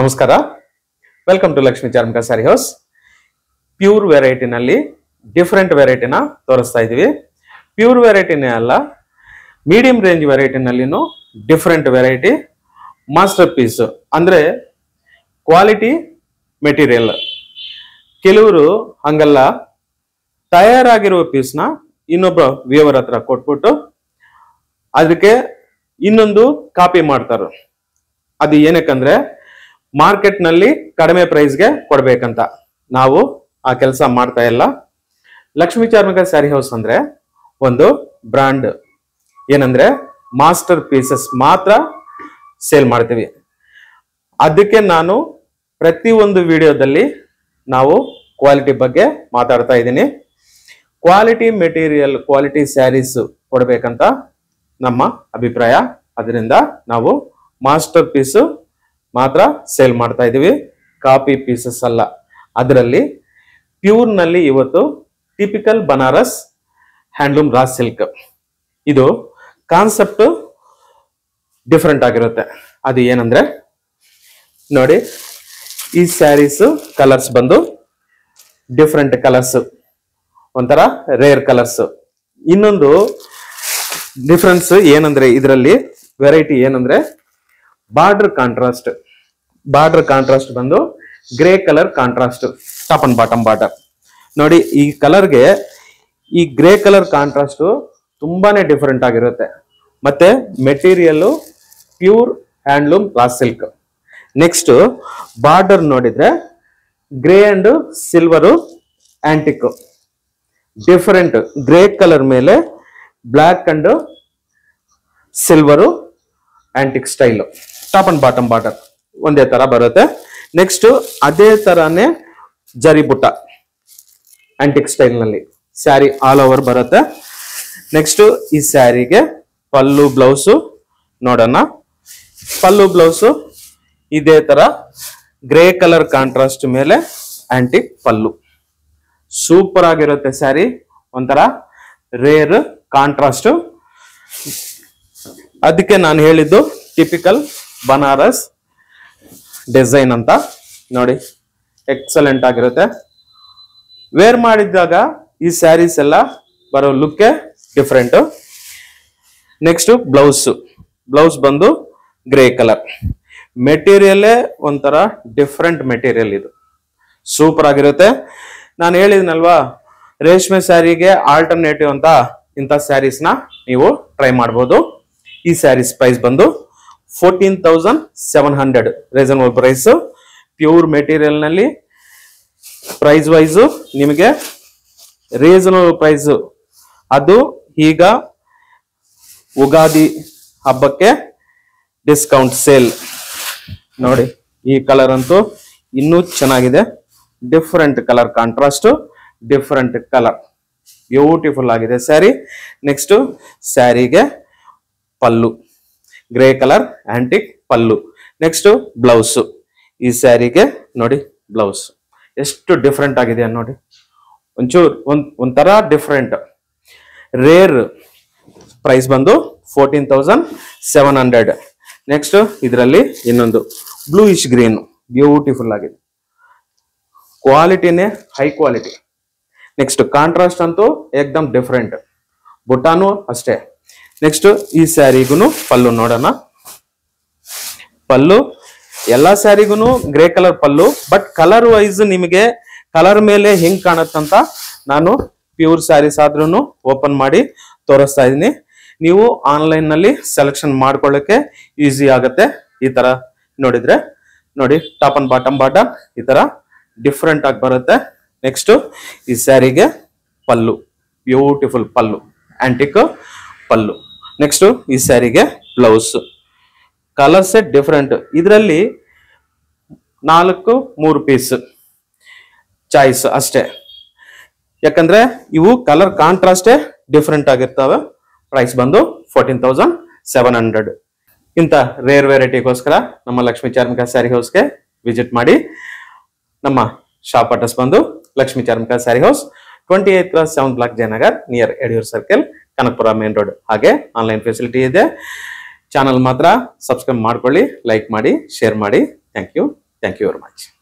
ನಮಸ್ಕಾರ, welcome to Lakshmi Charmika sari house. Pure ವೆರೈಟಿನಲ್ಲಿ different ವೆರೈಟಿನ ತೋರಿಸ್ತಾ ಇದೀವಿ. ಪ್ಯೂರ್ ವೆರೈಟಿನೇ ಅಲ್ಲ, ಮೀಡಿಯಂ ರೇಂಜ್ ವೆರೈಟಿನಲ್ಲಿನೂ ಡಿಫ್ರೆಂಟ್ ವೆರೈಟಿ ಮಾಸ್ಟರ್ ಪೀಸ್ ಅಂದ್ರೆ ಕ್ವಾಲಿಟಿ ಮೆಟೀರಿಯಲ್. ಕೆಲವರು ಹಂಗಲ್ಲ, ತಯಾರಾಗಿರುವ ಪೀಸ್ನ ಇನ್ನೊಬ್ಬ ವ್ಯೂವರ್ ಹತ್ರ ಕೊಟ್ಬಿಟ್ಟು ಅದಕ್ಕೆ ಇನ್ನೊಂದು ಕಾಪಿ ಮಾಡ್ತಾರೆ. ಅದು ಏನಕ್ಕಂದ್ರೆ ಮಾರ್ಕೆಟ್ ನಲ್ಲಿ ಕಡಿಮೆ ಪ್ರೈಸ್ಗೆ ಕೊಡ್ಬೇಕಂತ. ನಾವು ಆ ಕೆಲಸ ಮಾಡ್ತಾ ಇಲ್ಲ. ಲಕ್ಷ್ಮೀ ಚಾರ್ಮಿಕ ಸ್ಯಾರಿ ಹೌಸ್ ಅಂದ್ರೆ ಒಂದು ಬ್ರಾಂಡ್. ಏನಂದ್ರೆ ಮಾಸ್ಟರ್ ಪೀಸಸ್ ಮಾತ್ರ ಸೇಲ್ ಮಾಡ್ತೀವಿ. ಅದಕ್ಕೆ ನಾನು ಪ್ರತಿಯೊಂದು ವಿಡಿಯೋದಲ್ಲಿ ನಾವು ಕ್ವಾಲಿಟಿ ಬಗ್ಗೆ ಮಾತಾಡ್ತಾ ಇದ್ದೀನಿ. ಕ್ವಾಲಿಟಿ ಮೆಟೀರಿಯಲ್, ಕ್ವಾಲಿಟಿ ಸ್ಯಾರೀಸ್ ಕೊಡ್ಬೇಕಂತ ನಮ್ಮ ಅಭಿಪ್ರಾಯ. ಅದರಿಂದ ನಾವು ಮಾಸ್ಟರ್ ಪೀಸ್ ಮಾತ್ರ ಸೇಲ್ ಮಾಡ್ತಾ ಇದೀವಿ, ಕಾಪಿ ಪೀಸಸ್ ಅಲ್ಲ. ಅದರಲ್ಲಿ ಪ್ಯೂರ್ ನಲ್ಲಿ ಇವತ್ತು typical Banaras handloom raw silk. ಇದು ಕಾನ್ಸೆಪ್ಟ್ ಡಿಫ್ರೆಂಟ್ ಆಗಿರುತ್ತೆ. ಅದು ಏನಂದ್ರೆ ನೋಡಿ, ಈ ಸ್ಯಾರೀಸ್ ಕಲರ್ಸ್ ಬಂದು ಡಿಫ್ರೆಂಟ್ ಕಲರ್ಸ್, ಒಂಥರ ರೇರ್ ಕಲರ್ಸ್. ಇನ್ನೊಂದು ಡಿಫ್ರೆನ್ಸ್ ಏನಂದ್ರೆ, ಇದರಲ್ಲಿ ವೆರೈಟಿ ಏನಂದ್ರೆ ಬಾರ್ಡರ್ ಕಾಂಟ್ರಾಸ್ಟ್ ಬಂದು grey colour contrast top and bottom border. ನೋಡಿ, ಈ ಕಲರ್ಗೆ ಈ ಗ್ರೇ ಕಲರ್ ಕಾಂಟ್ರಾಸ್ಟ್ ತುಂಬಾನೇ ಡಿಫರೆಂಟ್ ಆಗಿರುತ್ತೆ. ಮತ್ತೆ material pure handloom raw silk. Next border ನೋಡಿದ್ರೆ grey and silver antique, different grey colour ಮೇಲೆ black and silver antique style. Top and bottom border ಒಂದೇ ತರ ಬರುತ್ತೆ. ನೆಕ್ಸ್ಟ್ ಅದೇ ತರಾನೇ ಜರಿ ಬುಟ್ಟ ಆಂಟಿಕ್ ಸ್ಟೈಲ್ ನಲ್ಲಿ ಸ್ಯಾರಿ ಆಲ್ ಓವರ್ ಬರುತ್ತೆ. ನೆಕ್ಸ್ಟ್ ಈ ಸ್ಯಾರಿಗೆ ಪಲ್ಲು ಬ್ಲೌಸ್ ನೋಡೋಣ. ಪಲ್ಲು ಬ್ಲೌಸ್ ಇದೇ ತರ ಗ್ರೇ ಕಲರ್ ಕಾಂಟ್ರಾಸ್ಟ್ ಮೇಲೆ ಆಂಟಿಕ್ ಪಲ್ಲು. ಸೂಪರ್ ಆಗಿರುತ್ತೆ ಸ್ಯಾರಿ, ಒಂಥರ ರೇರ್ ಕಾಂಟ್ರಾಸ್ಟ್. ಅದಕ್ಕೆ ನಾನು ಹೇಳಿದ್ದು ಟಿಪಿಕಲ್ ಬನಾರಸ್ ಡಿಸೈನ್ ಅಂತ. ನೋಡಿ, ಎಕ್ಸಲೆಂಟ್ ಆಗಿರುತ್ತೆ. ವೇರ್ ಮಾಡಿದಾಗ ಈ ಸ್ಯಾರೀಸ್ ಎಲ್ಲ ಬರೋ ಲುಕ್ಕೆ ಡಿಫ್ರೆಂಟ್. ನೆಕ್ಸ್ಟ್ ಬ್ಲೌಸ್ ಬಂದು ಗ್ರೇ ಕಲರ್. ಮೆಟೀರಿಯಲ್ಲೇ ಒಂಥರ ಡಿಫ್ರೆಂಟ್ ಮೆಟೀರಿಯಲ್. ಇದು ಸೂಪರ್ ಆಗಿರುತ್ತೆ. ನಾನು ಹೇಳಿದ್ನಲ್ವಾ, ರೇಷ್ಮೆ ಸ್ಯಾರಿಗೆ ಆಲ್ಟರ್ನೇಟಿವ್ ಅಂತ ಇಂಥ ಸ್ಯಾರೀಸ್ನ ನೀವು ಟ್ರೈ ಮಾಡ್ಬೋದು. ಈ ಸ್ಯಾರೀಸ್ ಪ್ರೈಸ್ ಬಂದು 14,700 ರೀಸನಬಲ್ ಪ್ರೈಸ್. ಪ್ಯೂರ್ ಮೆಟೀರಿಯಲ್ ನಲ್ಲಿ ಪ್ರೈಸ್ ವೈಸ್ ನಿಮಗೆ ರೀಸನಬಲ್ ಪ್ರೈಸ್. ಅದು ಈಗ ಉಗಾದಿ ಹಬ್ಬಕ್ಕೆ ಡಿಸ್ಕೌಂಟ್ ಸೇಲ್. ನೋಡಿ, ಈ ಕಲರ್ ಅಂತೂ ಇನ್ನೂ ಚೆನ್ನಾಗಿದೆ. Different colour contrast, different colour, beautiful ಆಗಿದೆ ಸ್ಯಾರಿ. ನೆಕ್ಸ್ಟ್ ಸ್ಯಾರಿಗೆ pallu grey colour antique pallu. Next blouse. ಈ ಸ್ಯಾರಿಗೆ ನೋಡಿ ಬ್ಲೌಸ್ ಎಷ್ಟು ಡಿಫ್ರೆಂಟ್ ಆಗಿದೆ ನೋಡಿ. ಒಂಚೂರು ಒಂಥರ ಡಿಫ್ರೆಂಟ್ ರೇರ್. ಪ್ರೈಸ್ ಬಂದು 14,700. ನೆಕ್ಸ್ಟ್ ಇದರಲ್ಲಿ ಇನ್ನೊಂದು ಬ್ಲೂಯಿಶ್ ಗ್ರೀನ್, ಬ್ಯೂಟಿಫುಲ್ ಆಗಿದೆ. ಕ್ವಾಲಿಟಿನೇ ಹೈ ಕ್ವಾಲಿಟಿ. ನೆಕ್ಸ್ಟ್ ಕಾಂಟ್ರಾಸ್ಟ್ ಅಂತೂ ಏಕ್ದಮ್ ಡಿಫ್ರೆಂಟ್. ಬುಟ್ಟಾನು ಅಷ್ಟೇ. ನೆಕ್ಸ್ಟ್ ಈ ಸ್ಯಾರಿಗೂ ಪಲ್ಲು ನೋಡೋಣ. ಪಲ್ಲು ಎಲ್ಲಾ ಸ್ಯಾರಿಗೂ grey colour pallu, but colour wise ನಿಮಗೆ ಕಲರ್ ಮೇಲೆ ಹೆಂಗ್ ಕಾಣತ್ತಂತ ನಾನು ಪ್ಯೂರ್ ಸ್ಯಾರೀಸ್ ಆದ್ರೂ ಓಪನ್ ಮಾಡಿ ತೋರಿಸ್ತಾ ಇದೀನಿ. ನೀವು ಆನ್ಲೈನ್ ನಲ್ಲಿ ಸೆಲೆಕ್ಷನ್ ಮಾಡ್ಕೊಳ್ಳಕ್ಕೆ ಈಸಿ ಆಗುತ್ತೆ. ಈ ತರ ನೋಡಿದ್ರೆ ನೋಡಿ, ಟಾಪ್ ಅಂಡ್ ಬಾಟಮ್ ಬಾಟಮ್ ಈ ತರ ಡಿಫ್ರೆಂಟ್ ಆಗಿ ಬರುತ್ತೆ. ನೆಕ್ಸ್ಟ್ ಈ ಸ್ಯಾರಿಗೆ pallu, beautiful pallu, antique pallu. Next ಈ ಸ್ಯಾರಿಗೆ ಬ್ಲೌಸ್. Colour set different. ಇದರಲ್ಲಿ 4-3 ಪೀಸ್ ಚಾಯ್ಸ್ ಅಷ್ಟೇ, ಯಾಕಂದ್ರೆ ಇವು ಕಲರ್ ಕಾಂಟ್ರಾಸ್ಟೇ ಡಿಫರೆಂಟ್ ಆಗಿರ್ತವೆ. ಪ್ರೈಸ್ ಬಂದು 14,700. ಇಂಥ ರೇರ್ ವೆರೈಟಿಗೋಸ್ಕರ ನಮ್ಮ ಲಕ್ಷ್ಮೀ ಚಾರ್ಮಿಕ ಸ್ಯಾರಿ ಹೌಸ್ಗೆ ವಿಸಿಟ್ ಮಾಡಿ. ನಮ್ಮ ಶಾಪ್ ಅಡ್ರೆಸ್ ಬಂದು Lakshmi Charmika sari house, 28 cross 7 block Jayanagar, near Yediyur circle, Kanakapura main road. ಹಾಗೆ ಆನ್ಲೈನ್ ಫೆಸಿಲಿಟಿ ಇದೆ. ಚಾನಲ್ ಮಾತ್ರ ಸಬ್ಸ್ಕ್ರೈಬ್ ಮಾಡ್ಕೊಳ್ಳಿ, ಲೈಕ್ ಮಾಡಿ, ಶೇರ್ ಮಾಡಿ. Thank you. Thank you very much.